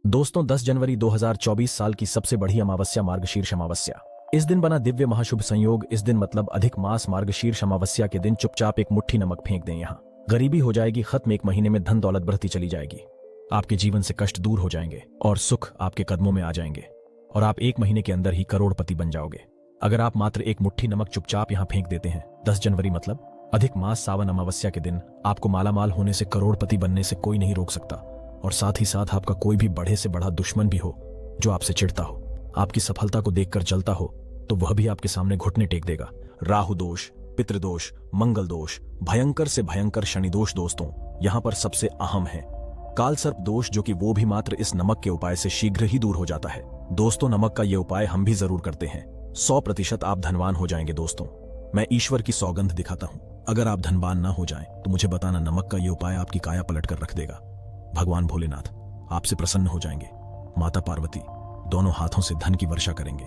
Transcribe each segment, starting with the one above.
दोस्तों 10 जनवरी 2024 साल की सबसे बड़ी अमावस्या मार्गशीर्ष अमावस्या। इस दिन बना दिव्य महाशुभ संयोग। इस दिन मतलब अधिक मास मार्गशीर्ष अमावस्या के दिन चुपचाप एक मुट्ठी नमक फेंक दें। यहाँ गरीबी हो जाएगी खत्म, एक महीने में धन दौलत बढ़ती चली जाएगी, आपके जीवन से कष्ट दूर हो जाएंगे और सुख आपके कदमों में आ जाएंगे और आप एक महीने के अंदर ही करोड़पति बन जाओगे। अगर आप मात्र एक मुट्ठी नमक चुपचाप यहाँ फेंक देते हैं 10 जनवरी मतलब अधिक मास सावन अमावस्या के दिन, आपको मालामाल होने से, करोड़पति बनने से कोई नहीं रोक सकता। और साथ ही साथ आपका कोई भी बड़े से बड़ा दुश्मन भी हो जो आपसे चिढ़ता हो, आपकी सफलता को देखकर जलता हो, तो वह भी आपके सामने घुटने टेक देगा। राहु दोष, पितृदोष, मंगल दोष, भयंकर से भयंकर शनि दोष दोस्तों यहाँ पर सबसे अहम है। काल सर्प दोष, जो कि वो भी मात्र इस नमक के उपाय से शीघ्र ही दूर हो जाता है। दोस्तों नमक का ये उपाय हम भी जरूर करते हैं, 100% आप धनवान हो जाएंगे। दोस्तों मैं ईश्वर की सौगंध दिखाता हूं, अगर आप धनवान ना हो जाएं तो मुझे बताना, नमक का ये उपाय आपकी काया पलट कर रख देगा। भगवान भोलेनाथ आपसे प्रसन्न हो जाएंगे, माता पार्वती दोनों हाथों से धन की वर्षा करेंगे,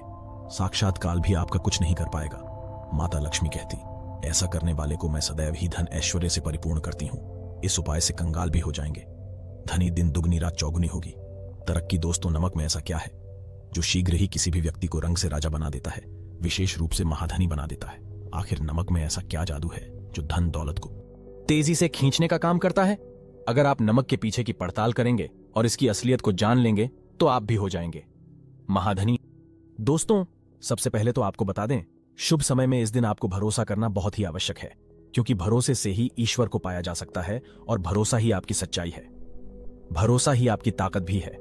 साक्षात काल भी आपका कुछ नहीं कर पाएगा। माता लक्ष्मी कहती, ऐसा करने वाले को मैं सदैव ही धन ऐश्वर्य से परिपूर्ण करती हूं। इस उपाय से कंगाल भी हो जाएंगे, धनी दिन दुगनी रात चौगुनी होगी। तरक्की दोस्तों नमक में ऐसा क्या है जो शीघ्र ही किसी भी व्यक्ति को रंग से राजा बना देता है, विशेष रूप से महाधनी बना देता है। आखिर नमक में ऐसा क्या जादू है जो धन दौलत को तेजी से खींचने का काम करता है? अगर आप नमक के पीछे की पड़ताल करेंगे और इसकी असलियत को जान लेंगे तो आप भी हो जाएंगे महाधनी। दोस्तों सबसे पहले तो आपको बता दें, शुभ समय में इस दिन आपको भरोसा करना बहुत ही आवश्यक है, क्योंकि भरोसे से ही ईश्वर को पाया जा सकता है और भरोसा ही आपकी सच्चाई है, भरोसा ही आपकी ताकत भी है।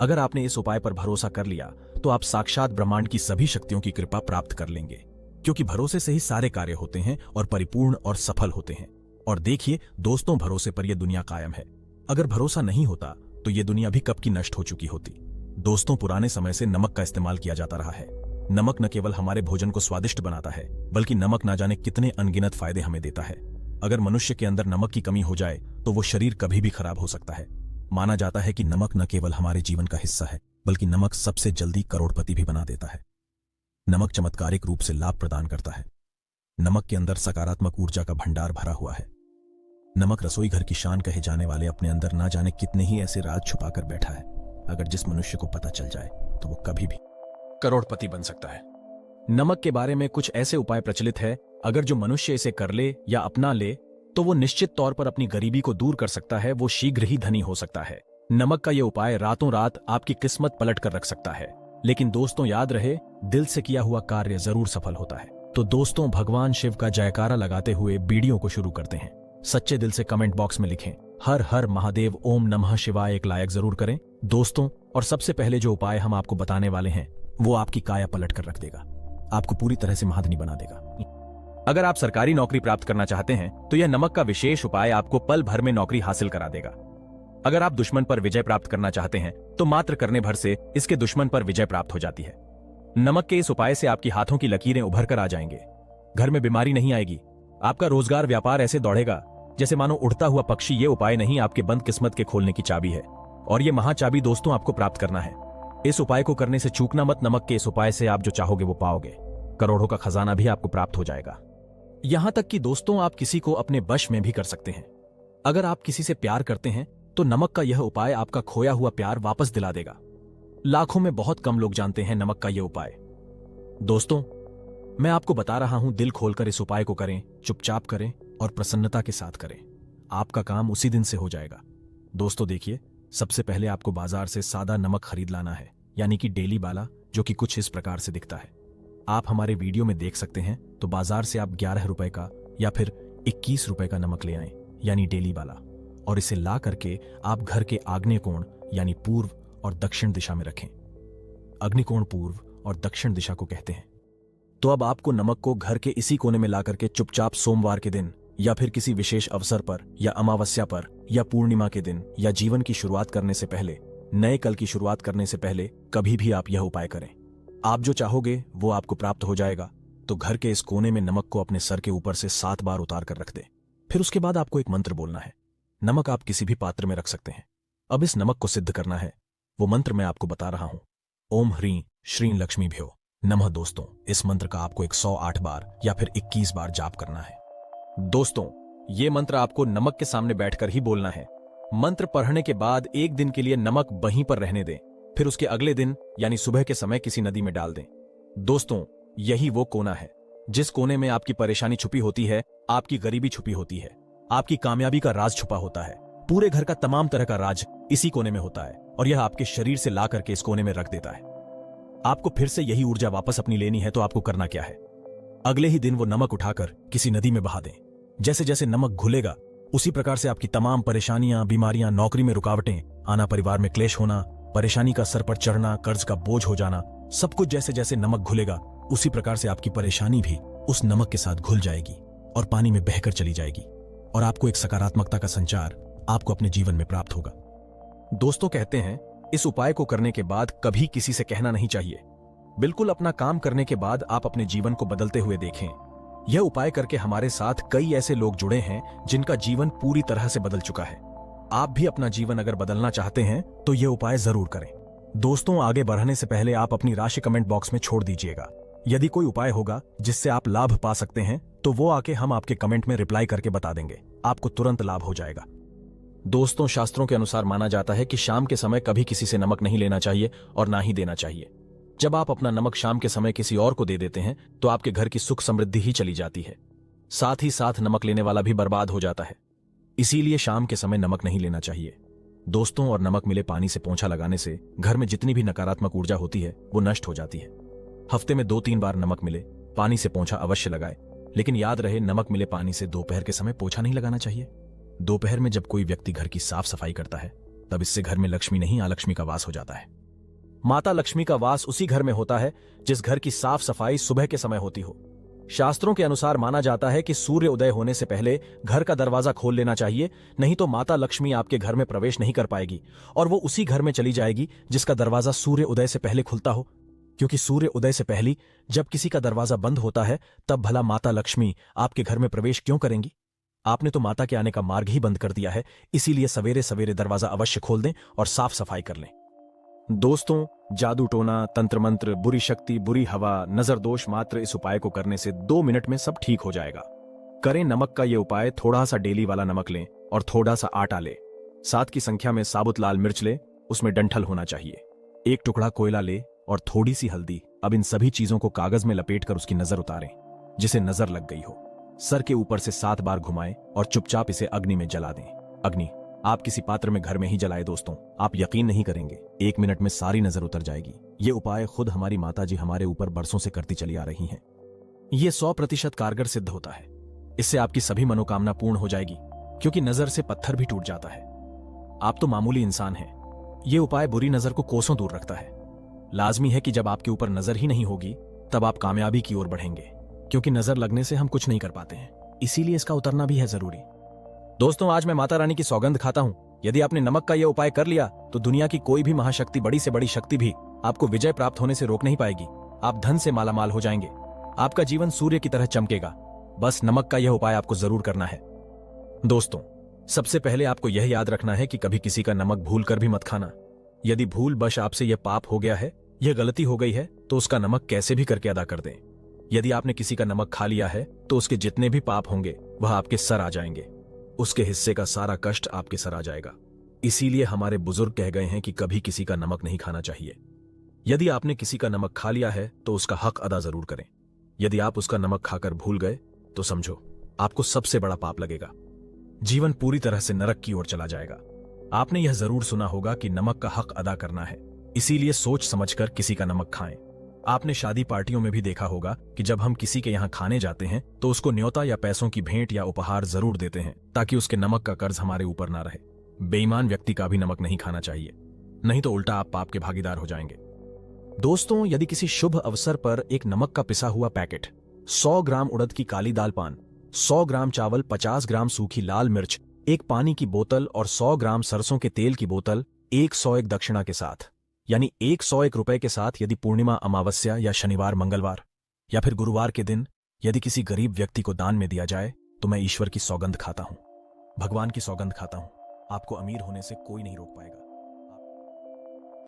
अगर आपने इस उपाय पर भरोसा कर लिया तो आप साक्षात ब्रह्मांड की सभी शक्तियों की कृपा प्राप्त कर लेंगे, क्योंकि भरोसे से ही सारे कार्य होते हैं और परिपूर्ण और सफल होते हैं। और देखिए दोस्तों, भरोसे पर यह दुनिया कायम है। अगर भरोसा नहीं होता तो यह दुनिया भी कब की नष्ट हो चुकी होती। दोस्तों पुराने समय से नमक का इस्तेमाल किया जाता रहा है। नमक न केवल हमारे भोजन को स्वादिष्ट बनाता है, बल्कि नमक ना जाने कितने अनगिनत फायदे हमें देता है। अगर मनुष्य के अंदर नमक की कमी हो जाए तो वो शरीर कभी भी खराब हो सकता है। माना जाता है कि नमक न केवल हमारे जीवन का हिस्सा है, बल्कि नमक सबसे जल्दी करोड़पति भी बना देता है। नमक चमत्कारिक रूप से लाभ प्रदान करता है। नमक के अंदर सकारात्मक ऊर्जा का भंडार भरा हुआ है। नमक रसोई घर की शान कहे जाने वाले अपने अंदर ना जाने कितने ही ऐसे राज छुपाकर बैठा है। अगर जिस मनुष्य को पता चल जाए तो वो कभी भी करोड़पति बन सकता है। नमक के बारे में कुछ ऐसे उपाय प्रचलित है, अगर जो मनुष्य इसे कर ले या अपना ले तो वो निश्चित तौर पर अपनी गरीबी को दूर कर सकता है, वो शीघ्र ही धनी हो सकता है। नमक का यह उपाय रातों रात आपकी किस्मत पलट कर रख सकता है। लेकिन दोस्तों याद रहे, दिल से किया हुआ कार्य जरूर सफल होता है। तो दोस्तों भगवान शिव का जयकारा लगाते हुए वीडियो को शुरू करते हैं। सच्चे दिल से कमेंट बॉक्स में लिखें हर हर महादेव, ओम नमः शिवाय, एक लाइक जरूर करें दोस्तों। और सबसे पहले जो उपाय हम आपको बताने वाले हैं वो आपकी काया पलट कर रख देगा, आपको पूरी तरह से महाधनी बना देगा। अगर आप सरकारी नौकरी प्राप्त करना चाहते हैं तो यह नमक का विशेष उपाय आपको पल भर में नौकरी हासिल करा देगा। अगर आप दुश्मन पर विजय प्राप्त करना चाहते हैं तो मात्र करने भर से इसके दुश्मन पर विजय प्राप्त हो जाती है। नमक के इस उपाय से आपकी हाथों की लकीरें उभर कर आ जाएंगे, घर में बीमारी नहीं आएगी, आपका रोजगार व्यापार ऐसे दौड़ेगा जैसे मानो उड़ता हुआ पक्षी। ये उपाय नहीं, आपके बंद किस्मत के खोलने की चाबी है, और ये महाचाबी दोस्तों आपको प्राप्त करना है। इस उपाय को करने से चूकना मत। नमक के इस उपाय से आप जो चाहोगे वो पाओगे, करोड़ों का खजाना भी आपको प्राप्त हो जाएगा। यहां तक कि दोस्तों आप किसी को अपने वश में भी कर सकते हैं। अगर आप किसी से प्यार करते हैं तो नमक का यह उपाय आपका खोया हुआ प्यार वापस दिला देगा। लाखों में बहुत कम लोग जानते हैं नमक का यह उपाय। दोस्तों मैं आपको बता रहा हूं, दिल खोलकर इस उपाय को करें, चुपचाप करें और प्रसन्नता के साथ करें, आपका काम उसी दिन से हो जाएगा। दोस्तों देखिए, सबसे पहले आपको बाजार से सादा नमक खरीद लाना है, यानी कि डेली वाला, जो कि कुछ इस प्रकार से दिखता है। आप हमारे वीडियो में देख सकते हैं। तो बाजार से आप 11 रुपए का या फिर 21 रुपए का नमक ले आए, यानी डेली वाला, और इसे ला करके आप घर के आग्नेय कोण यानी पूर्व और दक्षिण दिशा में रखें। अग्निकोण पूर्व और दक्षिण दिशा को कहते हैं। तो अब आपको नमक को घर के इसी कोने में ला करके चुपचाप सोमवार के दिन या फिर किसी विशेष अवसर पर या अमावस्या पर या पूर्णिमा के दिन या जीवन की शुरुआत करने से पहले, नए कल की शुरुआत करने से पहले कभी भी आप यह उपाय करें। आप जो चाहोगे वो आपको प्राप्त हो जाएगा। तो घर के इस कोने में नमक को अपने सर के ऊपर से 7 बार उतार कर रख दें। फिर उसके बाद आपको एक मंत्र बोलना है। नमक आप किसी भी पात्र में रख सकते हैं। अब इस नमक को सिद्ध करना है, वो मंत्र मैं आपको बता रहा हूं। ओम ह्रीं श्रीं लक्ष्मीभ्यो नमः। दोस्तों इस मंत्र का आपको 108 बार या फिर 21 बार जाप करना है। दोस्तों ये मंत्र आपको नमक के सामने बैठकर ही बोलना है। मंत्र पढ़ने के बाद एक दिन के लिए नमक वहीं पर रहने दें, फिर उसके अगले दिन यानी सुबह के समय किसी नदी में डाल दें। दोस्तों, यही वो कोना है जिस कोने में आपकी परेशानी छुपी होती है, आपकी गरीबी छुपी होती है, आपकी कामयाबी का राज छुपा होता है। पूरे घर का तमाम तरह का राज इसी कोने में होता है और यह आपके शरीर से ला करके इस कोने में रख देता है। आपको फिर से यही ऊर्जा वापस अपनी लेनी है तो आपको करना क्या है? अगले ही दिन वो नमक उठाकर किसी नदी में बहा दें। जैसे जैसे नमक घुलेगा उसी प्रकार से आपकी तमाम परेशानियां, बीमारियां, नौकरी में रुकावटें आना, परिवार में क्लेश होना, परेशानी का सर पर चढ़ना, कर्ज का बोझ हो जाना, सब कुछ जैसे जैसे नमक घुलेगा उसी प्रकार से आपकी परेशानी भी उस नमक के साथ घुल जाएगी और पानी में बहकर चली जाएगी और आपको एक सकारात्मकता का संचार आपको अपने जीवन में प्राप्त होगा। दोस्तों, कहते हैं इस उपाय को करने के बाद कभी किसी से कहना नहीं चाहिए। बिल्कुल अपना काम करने के बाद आप अपने जीवन को बदलते हुए देखें। यह उपाय करके हमारे साथ कई ऐसे लोग जुड़े हैं जिनका जीवन पूरी तरह से बदल चुका है। आप भी अपना जीवन अगर बदलना चाहते हैं तो यह उपाय जरूर करें। दोस्तों, आगे बढ़ने से पहले आप अपनी राशि कमेंट बॉक्स में छोड़ दीजिएगा। यदि कोई उपाय होगा जिससे आप लाभ पा सकते हैं तो वो आके हम आपके कमेंट में रिप्लाई करके बता देंगे, आपको तुरंत लाभ हो जाएगा। दोस्तों, शास्त्रों के अनुसार माना जाता है कि शाम के समय कभी किसी से नमक नहीं लेना चाहिए और ना ही देना चाहिए। जब आप अपना नमक शाम के समय किसी और को दे देते हैं तो आपके घर की सुख समृद्धि ही चली जाती है, साथ ही साथ नमक लेने वाला भी बर्बाद हो जाता है। इसीलिए शाम के समय नमक नहीं लेना चाहिए। दोस्तों, और नमक मिले पानी से पोंछा लगाने से घर में जितनी भी नकारात्मक ऊर्जा होती है वो नष्ट हो जाती है। हफ्ते में 2-3 बार नमक मिले पानी से पोंछा अवश्य लगाए, लेकिन याद रहे नमक मिले पानी से दोपहर के समय पोंछा नहीं लगाना चाहिए। दोपहर में जब कोई व्यक्ति घर की साफ सफाई करता है तब इससे घर में लक्ष्मी नहीं अलक्ष्मी का वास हो जाता है। माता लक्ष्मी का वास उसी घर में होता है जिस घर की साफ सफाई सुबह के समय होती हो। शास्त्रों के अनुसार माना जाता है कि सूर्य उदय होने से पहले घर का दरवाजा खोल लेना चाहिए, नहीं तो माता लक्ष्मी आपके घर में प्रवेश नहीं कर पाएगी और वो उसी घर में चली जाएगी जिसका दरवाजा सूर्य उदय से पहले खुलता हो। क्योंकि सूर्य उदय से पहले जब किसी का दरवाजा बंद होता है तब भला माता लक्ष्मी आपके घर में प्रवेश क्यों करेंगी? आपने तो माता के आने का मार्ग ही बंद कर दिया है। इसीलिए सवेरे सवेरे दरवाजा अवश्य खोल दें और साफ सफाई कर लें। दोस्तों, जादू टोना, तंत्र मंत्र, बुरी शक्ति, बुरी हवा, नजर दोष मात्र इस उपाय को करने से 2 मिनट में सब ठीक हो जाएगा। करें नमक का ये उपाय। थोड़ा सा डेली वाला नमक लें और थोड़ा सा आटा लें। 7 की संख्या में साबुत लाल मिर्च लें, उसमें डंठल होना चाहिए। 1 टुकड़ा कोयला ले और थोड़ी सी हल्दी। अब इन सभी चीजों को कागज में लपेटकर उसकी नजर उतारें जिसे नजर लग गई हो। सर के ऊपर से 7 बार घुमाएं और चुपचाप इसे अग्नि में जला दें। अग्नि आप किसी पात्र में घर में ही जलाए। दोस्तों, आप यकीन नहीं करेंगे, 1 मिनट में सारी नजर उतर जाएगी। ये उपाय खुद हमारी माताजी हमारे ऊपर बरसों से करती चली आ रही हैं। ये 100% कारगर सिद्ध होता है। इससे आपकी सभी मनोकामना पूर्ण हो जाएगी, क्योंकि नजर से पत्थर भी टूट जाता है। आप तो मामूली इंसान हैं। ये उपाय बुरी नजर को कोसों दूर रखता है। लाजमी है कि जब आपके ऊपर नजर ही नहीं होगी तब आप कामयाबी की ओर बढ़ेंगे, क्योंकि नजर लगने से हम कुछ नहीं कर पाते हैं। इसीलिए इसका उतरना भी है जरूरी। दोस्तों, आज मैं माता रानी की सौगंध खाता हूं, यदि आपने नमक का यह उपाय कर लिया तो दुनिया की कोई भी महाशक्ति, बड़ी से बड़ी शक्ति भी आपको विजय प्राप्त होने से रोक नहीं पाएगी। आप धन से मालामाल हो जाएंगे। आपका जीवन सूर्य की तरह चमकेगा। बस नमक का यह उपाय आपको जरूर करना है। दोस्तों, सबसे पहले आपको यह याद रखना है कि कभी किसी का नमक भूल कर भी मत खाना। यदि भूल बश आपसे यह पाप हो गया है, यह गलती हो गई है, तो उसका नमक कैसे भी करके अदा कर दें। यदि आपने किसी का नमक खा लिया है तो उसके जितने भी पाप होंगे वह आपके सर आ जाएंगे। उसके हिस्से का सारा कष्ट आपके सर आ जाएगा। इसीलिए हमारे बुजुर्ग कह गए हैं कि कभी किसी का नमक नहीं खाना चाहिए। यदि आपने किसी का नमक खा लिया है तो उसका हक अदा जरूर करें। यदि आप उसका नमक खाकर भूल गए तो समझो आपको सबसे बड़ा पाप लगेगा। जीवन पूरी तरह से नरक की ओर चला जाएगा। आपने यह जरूर सुना होगा कि नमक का हक अदा करना है, इसीलिए सोच समझकर किसी का नमक खाएं। आपने शादी पार्टियों में भी देखा होगा कि जब हम किसी के यहाँ खाने जाते हैं तो उसको न्योता या पैसों की भेंट या उपहार जरूर देते हैं, ताकि उसके नमक का कर्ज हमारे ऊपर ना रहे। बेईमान व्यक्ति का भी नमक नहीं खाना चाहिए, नहीं तो उल्टा आप पाप के भागीदार हो जाएंगे। दोस्तों, यदि किसी शुभ अवसर पर एक नमक का पिसा हुआ पैकेट, 100 ग्राम उड़द की काली दाल पान, 100 ग्राम चावल, 50 ग्राम सूखी लाल मिर्च, एक पानी की बोतल और 100 ग्राम सरसों के तेल की बोतल 101 दक्षिणा के साथ, यानी 101 रुपए के साथ, यदि पूर्णिमा, अमावस्या या शनिवार, मंगलवार या फिर गुरुवार के दिन यदि किसी गरीब व्यक्ति को दान में दिया जाए तो मैं ईश्वर की सौगंध खाता हूं, भगवान की सौगंध खाता हूं, आपको अमीर होने से कोई नहीं रोक पाएगा।